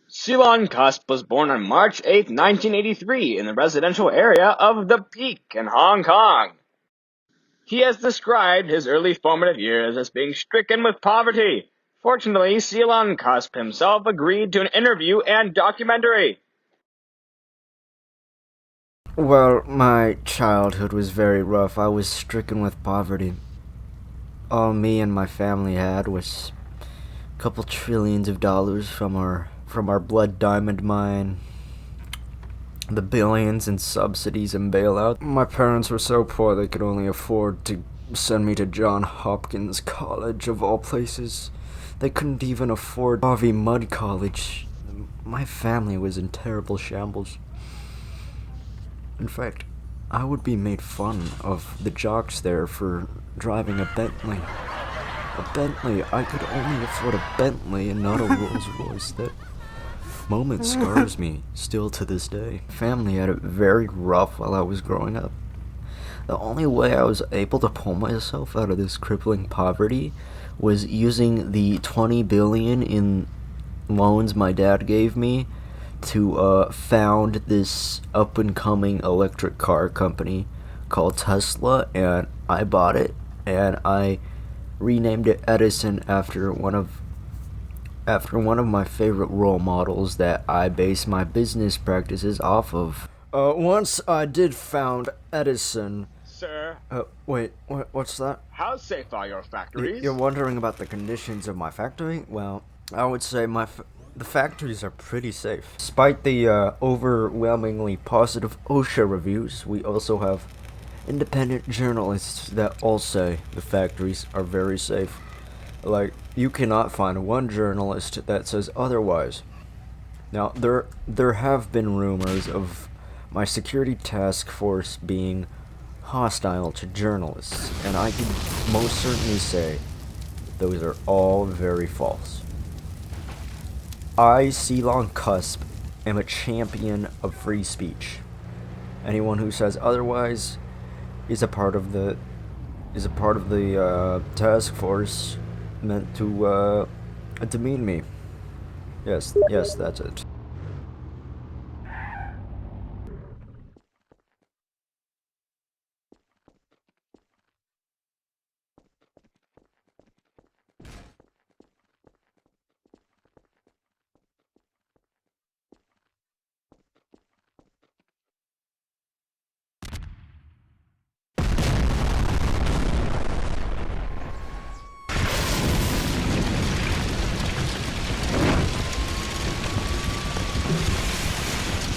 Seelon Cusp was born on March 8, 1983 in the residential area of The Peak in Hong Kong. He has described his early formative years as being stricken with poverty. Fortunately, Seelon Cusp himself agreed to an interview and documentary. Well, my childhood was very rough. I was stricken with poverty. All me and my family had was a couple trillions of dollars from our blood diamond mine, the billions in subsidies and bailouts. My parents were so poor they could only afford to send me to Johns Hopkins College, of all places. They couldn't even afford Harvey Mudd College. My family was in terrible shambles. In fact, I would be made fun of the jocks there for driving a Bentley. A Bentley. I could only afford a Bentley and not a Rolls Royce. That moment scars me still to this day. Family had it very rough while I was growing up. The only way I was able to pull myself out of this crippling poverty was using the $20 billion in loans my dad gave me to found this up-and-coming electric car company called Tesla, and I bought it, and I renamed it Edison after one of my favorite role models that I base my business practices off of. Once I did found Edison. Sir, Wait, what's that? how safe are your factories? You're wondering about the conditions of my factory? Well, I would say the factories are pretty safe. Despite the overwhelmingly positive OSHA reviews, we also have independent journalists that all say the factories are very safe. Like, you cannot find one journalist that says otherwise. Now, there have been rumors of my security task force being hostile to journalists, and I can most certainly say those are all very false. I, Seelon Cusp, am a champion of free speech. Anyone who says otherwise is a part of the task force meant to demean me. Yes, that's it.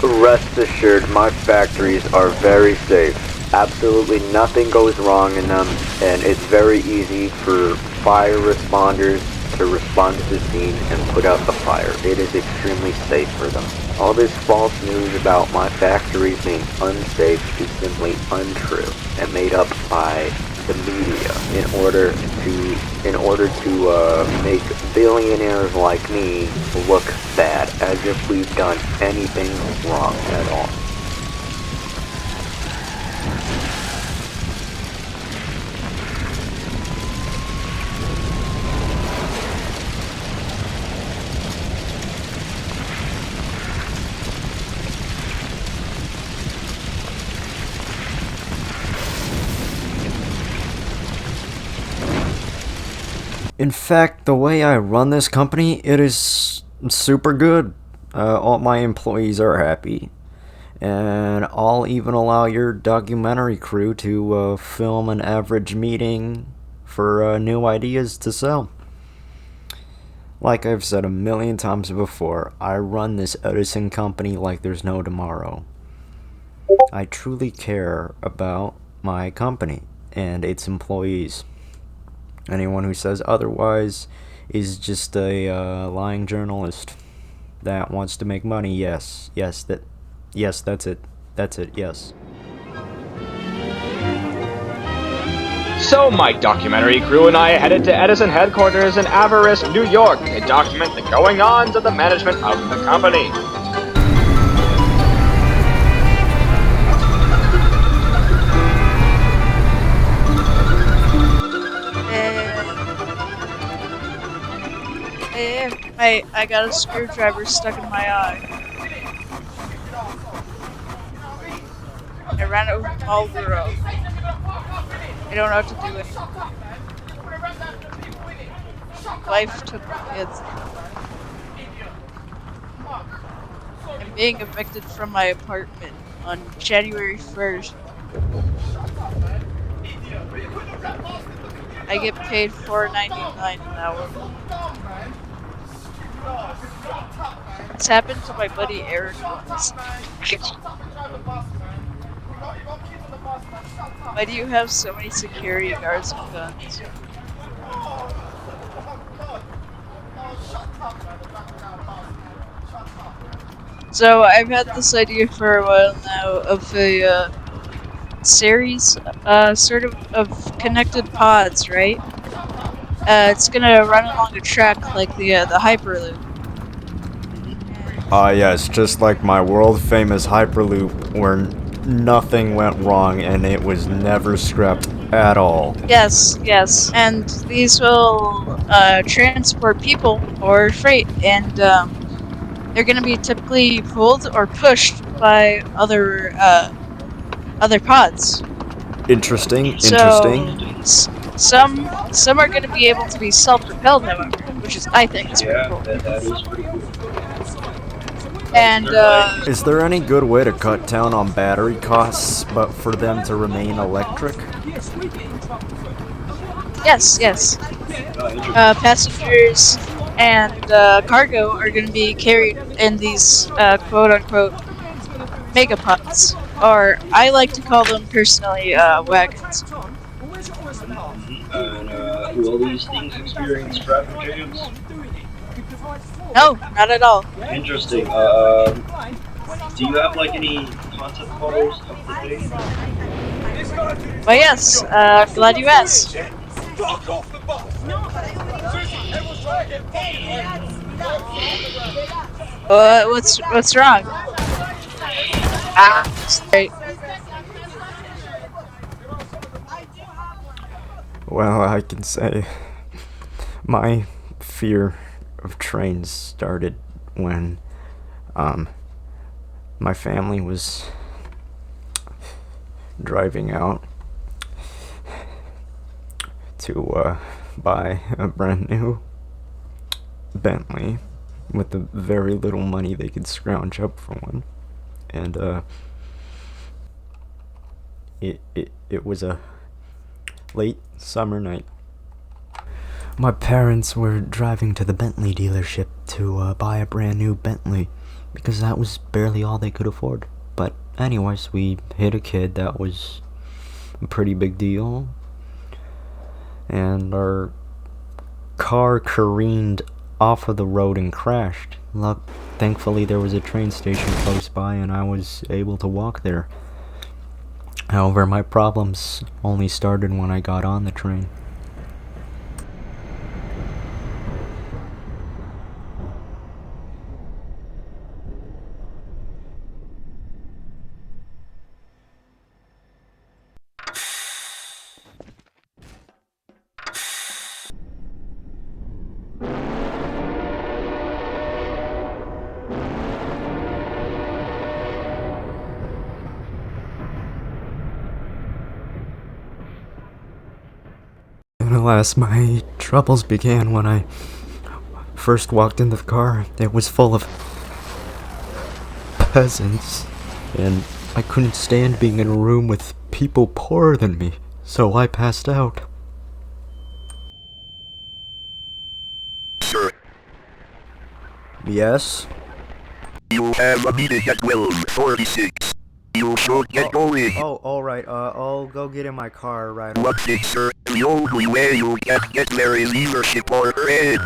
Rest assured, my factories are very safe. Absolutely nothing goes wrong in them, and it's very easy for fire responders to respond to the scene and put out the fire. It is extremely safe for them. All this false news about my factories being unsafe is simply untrue and made up by the media in order to make billionaires like me look bad, as if we've done anything wrong at all. In fact, the way I run this company, it is super good. All my employees are happy. And I'll even allow your documentary crew to film an average meeting for new ideas to sell. Like I've said a million times before, I run this Edison company like there's no tomorrow. I truly care about my company and its employees. Anyone who says otherwise is just a lying journalist that wants to make money. Yes, that's it. Yes. So my documentary crew and I headed to Edison headquarters in Avarice, New York to document the going-ons of the management of the company. Hey, I got a screwdriver stuck in my eye. I ran over Marlboro. I don't know what to do anymore. Wife took the kids. I'm being evicted from my apartment on January 1st. I get paid $4.99 an hour. It's happened to my buddy Eric once. Why do you have so many security guards with guns? So I've had this idea for a while now of a series, sort of connected pods, right? It's gonna run along a track like the Hyperloop. Yes, just like my world-famous Hyperloop where nothing went wrong and it was never scrapped at all. Yes, yes, and these will transport people or freight, and they're gonna be typically pulled or pushed by other pods. Interesting, So interesting. some are gonna be able to be self-propelled, however, which is I think is pretty cool. That is pretty cool. And Is there any good way to cut down on battery costs, but for them to remain electric? yes, passengers and cargo are going to be carried in these quote-unquote megapods, or I like to call them personally wagons. And will these things experience traffic jams? No, not at all. Interesting. Do you have like any concept photos of the thing? Well, yes, glad you asked. What's wrong? Sorry. Well, I can say my fear of trains started when my family was driving out to buy a brand new Bentley with the very little money they could scrounge up for one, and it was a late summer night. My parents were driving to the Bentley dealership to buy a brand new Bentley because that was barely all they could afford. But anyways, we hit a kid that was a pretty big deal, and our car careened off of the road and crashed. Thankfully there was a train station close by and I was able to walk there. However, my problems only started when I got on the train. Alas, my troubles began when I first walked in the car. It was full of peasants, and I couldn't stand being in a room with people poorer than me, so I passed out. Sir, Yes? you have a meeting at 12:46. You should get going. Oh, alright, I'll go get in my car right away. One thing, sir, the only way you can get there is leadership or red.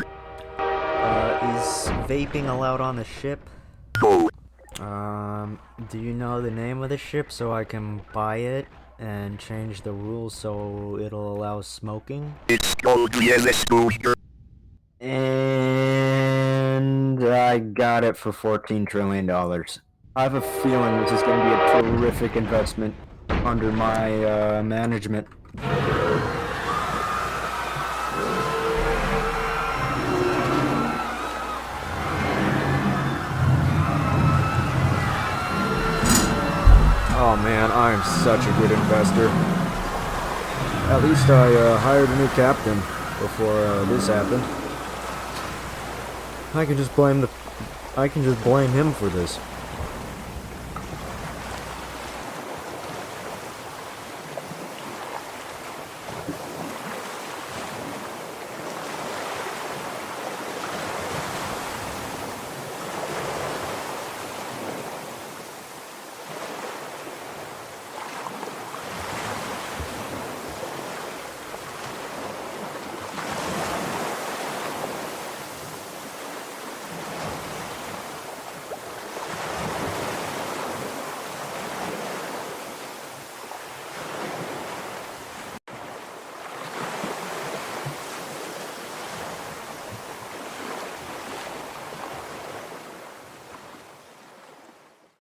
Is vaping allowed on the ship? Go. Do you know the name of the ship so I can buy it and change the rules so it'll allow smoking? It's called the LS Booster. And I got it for $14 trillion. I have a feeling this is going to be a terrific investment under my management. Oh man, I'm such a good investor. At least I hired a new captain before this happened. I can just blame him for this.